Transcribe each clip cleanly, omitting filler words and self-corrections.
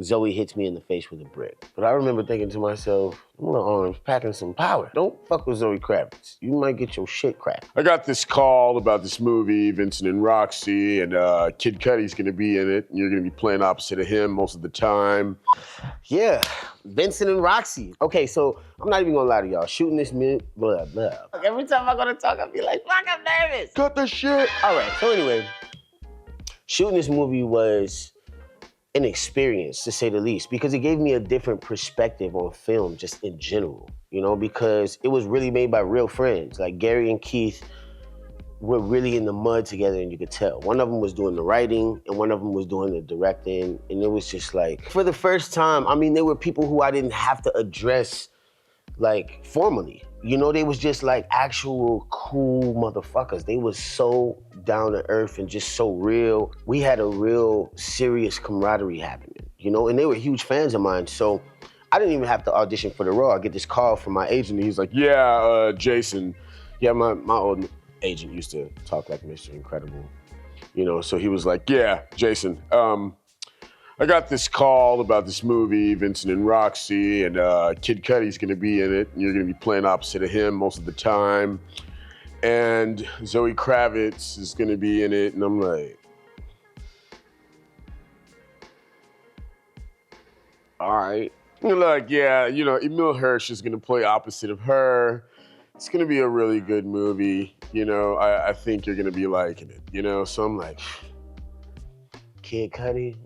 Zoe hits me in the face with a brick. But I remember thinking to myself, I'm little arms packing some power. Don't fuck with Zoe Kravitz. You might get your shit cracked. I got this call about this movie, Vincent N Roxxy, and Kid Cudi's gonna be in it. And you're gonna be playing opposite of him most of the time. Yeah, Vincent N Roxxy. Okay, so I'm not even gonna lie to y'all. Shooting this blah, blah. Every time I'm gonna talk, I'll be like, fuck, I'm nervous. Cut the shit. All right, so anyway, shooting this movie was an experience, to say the least, because it gave me a different perspective on film just in general, you know, because it was really made by real friends. Like Gary and Keith were really in the mud together, and you could tell. One of them was doing the writing and one of them was doing the directing, and it was just like, for the first time, I mean, there were people who I didn't have to address like formally. You know, they was just like actual cool motherfuckers. They was so down to earth and just so real. We had a real serious camaraderie happening, you know, and they were huge fans of mine. So I didn't even have to audition for the role. I get this call from my agent and he's like, yeah, Jason. Yeah, my old agent used to talk like Mr. Incredible, you know, so he was like, yeah, Jason, I got this call about this movie, Vincent N Roxxy, and Kid Cudi's gonna be in it, and you're gonna be playing opposite of him most of the time. And Zoe Kravitz is gonna be in it, and I'm like, all right. And like, yeah, you know, Emile Hirsch is gonna play opposite of her. It's gonna be a really good movie, you know, I think you're gonna be liking it, you know? So I'm like, Kid Cudi,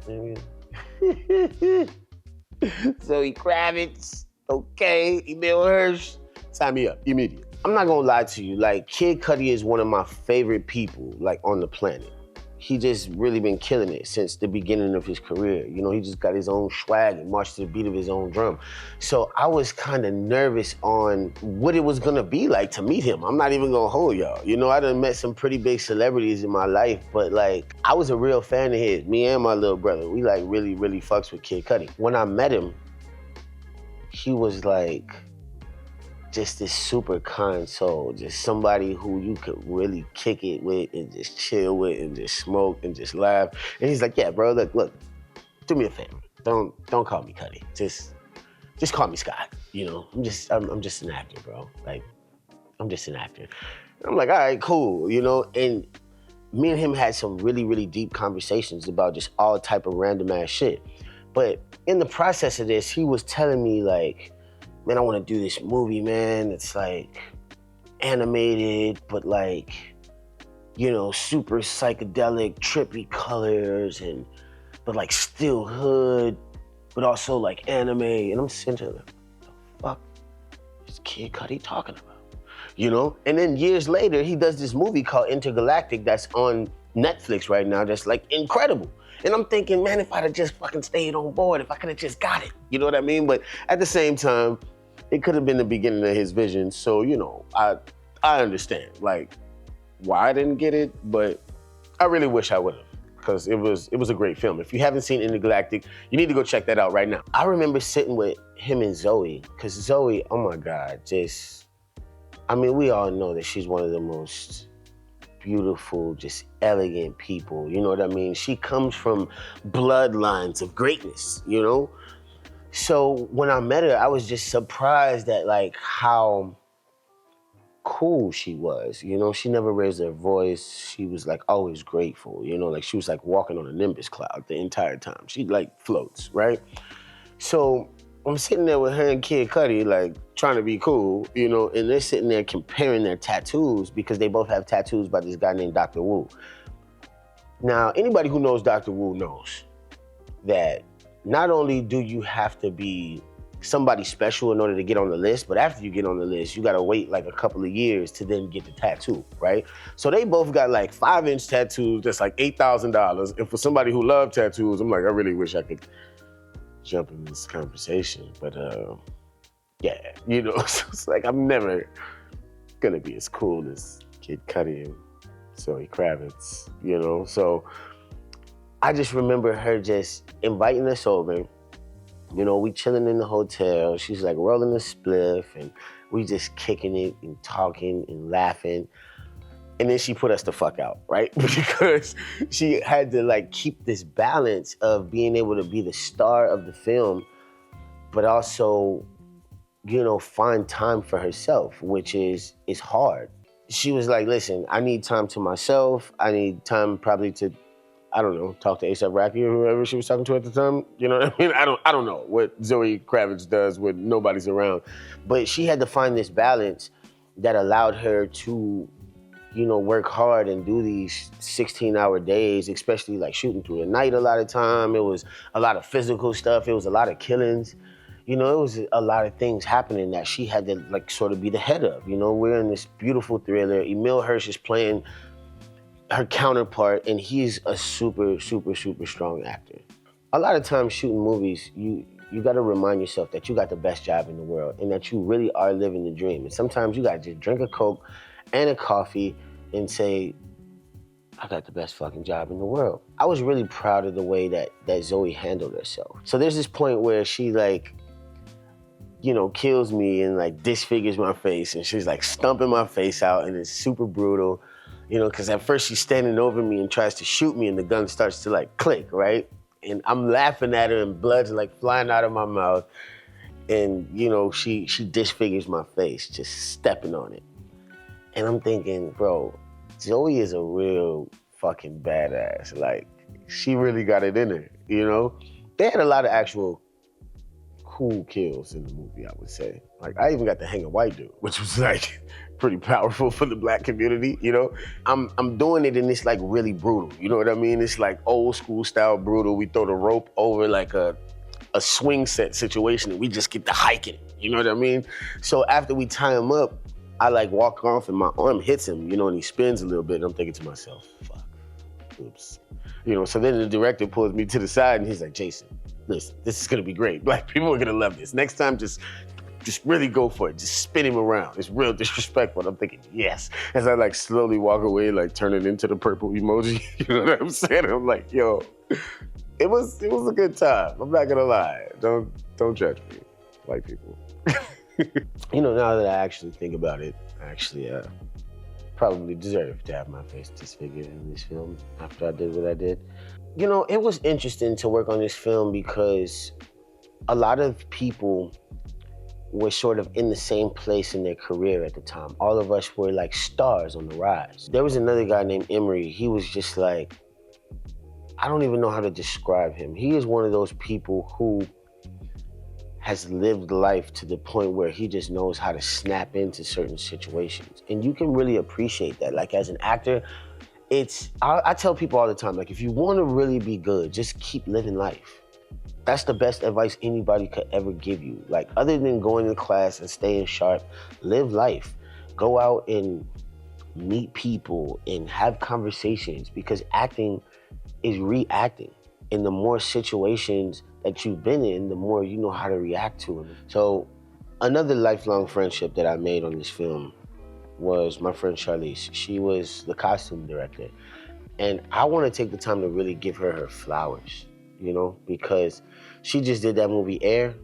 Zoe Kravitz, okay, Emile Hirsch, sign me up immediately. I'm not gonna lie to you, like Kid Cudi is one of my favorite people like on the planet. He just really been killing it since the beginning of his career. You know, he just got his own swag and marched to the beat of his own drum. So I was kind of nervous on what it was gonna be like to meet him. I'm not even gonna hold y'all. You know, I done met some pretty big celebrities in my life, but like, I was a real fan of his. Me and my little brother, we like really, really fucks with Kid Cudi. When I met him, he was like, just this super kind soul, just somebody who you could really kick it with and just chill with and just smoke and just laugh. And he's like, yeah, bro, look, do me a favor. Don't call me Cudi. Just call me Scott. You know, I'm just an actor, bro. Like, I'm just an actor. And I'm like, all right, cool, you know? And me and him had some really, really deep conversations about just all type of random ass shit. But in the process of this, he was telling me like, man, I want to do this movie, man. It's like animated, but like, you know, super psychedelic, trippy colors, but like still hood, but also like anime. And I'm sitting there like, what the fuck is Kid Cudi talking about? You know? And then years later, he does this movie called Intergalactic that's on Netflix right now that's like incredible. And I'm thinking, man, if I'd have just fucking stayed on board, if I could have just got it, you know what I mean? But at the same time, it could have been the beginning of his vision. So, you know, I understand like why I didn't get it, but I really wish I would have, because it was a great film. If you haven't seen Intergalactic, you need to go check that out right now. I remember sitting with him and Zoe, because Zoe, oh my God, I mean, we all know that she's one of the most beautiful, just elegant people, you know what I mean? She comes from bloodlines of greatness, you know? So when I met her, I was just surprised at like how cool she was. You know, she never raised her voice. She was like always grateful, you know, like she was like walking on a Nimbus cloud the entire time. She like floats, right? So I'm sitting there with her and Kid Cudi, like trying to be cool, you know, and they're sitting there comparing their tattoos because they both have tattoos by this guy named Dr. Wu. Now, anybody who knows Dr. Wu knows that not only do you have to be somebody special in order to get on the list, but after you get on the list, you gotta wait like a couple of years to then get the tattoo, right? So they both got like 5-inch tattoos that's like $8,000. And for somebody who loves tattoos, I'm like, I really wish I could jump in this conversation, but yeah, you know, so it's like I'm never gonna be as cool as Kid Cudi and Zoe Kravitz, you know? So I just remember her just inviting us over. You know, we chilling in the hotel. She's like rolling a spliff and we just kicking it and talking and laughing. And then she put us the fuck out, right? Because she had to like keep this balance of being able to be the star of the film, but also, find time for herself, which is hard. She was like, listen, I need time to myself. I need time probably to, I don't know, talk to A$AP Rocky or whoever she was talking to at the time. You know what I mean? I don't know what Zoe Kravitz does when nobody's around. But she had to find this balance that allowed her to, work hard and do these 16-hour days, especially like shooting through the night a lot of time. It was a lot of physical stuff. It was a lot of killings. It was a lot of things happening that she had to like sort of be the head of. We're in this beautiful thriller. Emile Hirsch is playing her counterpart, and he's a super, super, super strong actor. A lot of times shooting movies, you got to remind yourself that you got the best job in the world and that you really are living the dream. And sometimes you got to just drink a Coke and a coffee and say, I got the best fucking job in the world. I was really proud of the way that Zoe handled herself. So there's this point where she like, kills me and like disfigures my face, and she's like stumping my face out, and it's super brutal, because at first she's standing over me and tries to shoot me, and the gun starts to like click, right? And I'm laughing at her, and blood's like flying out of my mouth, and she disfigures my face, just stepping on it. And I'm thinking, bro, Zoe is a real fucking badass. Like, she really got it in her, They had a lot of actual cool kills in the movie, I would say. Like, I even got to hang a white dude, which was like pretty powerful for the black community, I'm doing it and it's like really brutal, you know what I mean? It's like old school style brutal. We throw the rope over like a swing set situation and we just get to hiking, you know what I mean? So after we tie him up, I like walk off and my arm hits him, and he spins a little bit, and I'm thinking to myself, fuck, oops. So then the director pulls me to the side and he's like, Jason, listen, this is gonna be great. Black people are gonna love this. Next time, just really go for it. Just spin him around. It's real disrespectful. And I'm thinking, yes. As I like slowly walk away, like turning into the purple emoji, you know what I'm saying? I'm like, yo, it was a good time. I'm not gonna lie. Don't judge me, white people. Now that I actually think about it, I actually probably deserve to have my face disfigured in this film after I did what I did. It was interesting to work on this film because a lot of people were sort of in the same place in their career at the time. All of us were like stars on the rise. There was another guy named Emory. He was just like, I don't even know how to describe him. He is one of those people who has lived life to the point where he just knows how to snap into certain situations. And you can really appreciate that. Like as an actor, I tell people all the time, like if you want to really be good, just keep living life. That's the best advice anybody could ever give you. Like other than going to class and staying sharp, live life. Go out and meet people and have conversations, because acting is reacting. And the more situations that you've been in, the more you know how to react to them. So another lifelong friendship that I made on this film was my friend Charlize. She was the costume director. And I want to take the time to really give her flowers, because she just did that movie Air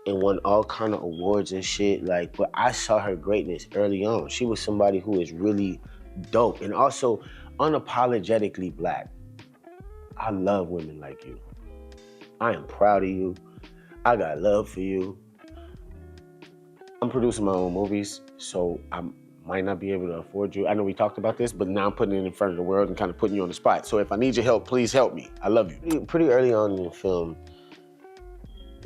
and won all kind of awards and shit. Like, but I saw her greatness early on. She was somebody who is really dope and also unapologetically black. I love women like you. I am proud of you. I got love for you. I'm producing my own movies, so I might not be able to afford you. I know we talked about this, but now I'm putting it in front of the world and kind of putting you on the spot. So if I need your help, please help me. I love you. Pretty early on in the film,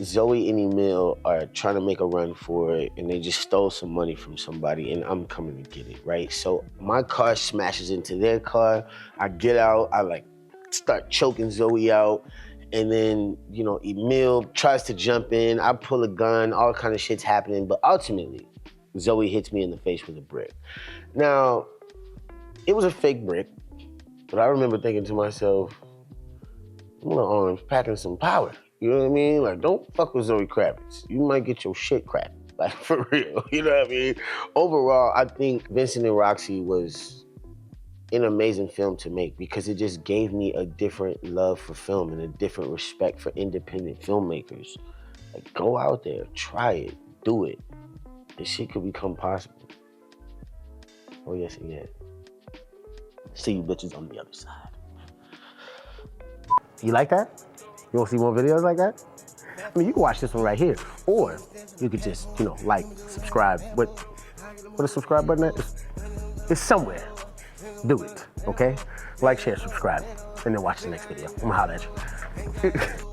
Zoe and Emile are trying to make a run for it, and they just stole some money from somebody, and I'm coming to get it, right? So my car smashes into their car. I get out, I like start choking Zoe out, and then, Emile tries to jump in. I pull a gun, all kind of shit's happening, but ultimately, Zoe hits me in the face with a brick. Now, it was a fake brick, but I remember thinking to myself, I'm gonna arms packing some power. You know what I mean? Like, don't fuck with Zoe Kravitz. You might get your shit cracked. Like, for real. You know what I mean? Overall, I think Vincent N Roxxy was an amazing film to make because it just gave me a different love for film and a different respect for independent filmmakers. Like, go out there, try it, do it. This shit could become possible. Oh, yes, and yeah. See you bitches on the other side. You like that? You wanna see more videos like that? I mean, you can watch this one right here, or you could just, like, subscribe. What a subscribe button at? It's somewhere. Do it, okay? Like, share, subscribe, and then watch the next video. I'm gonna holler at you.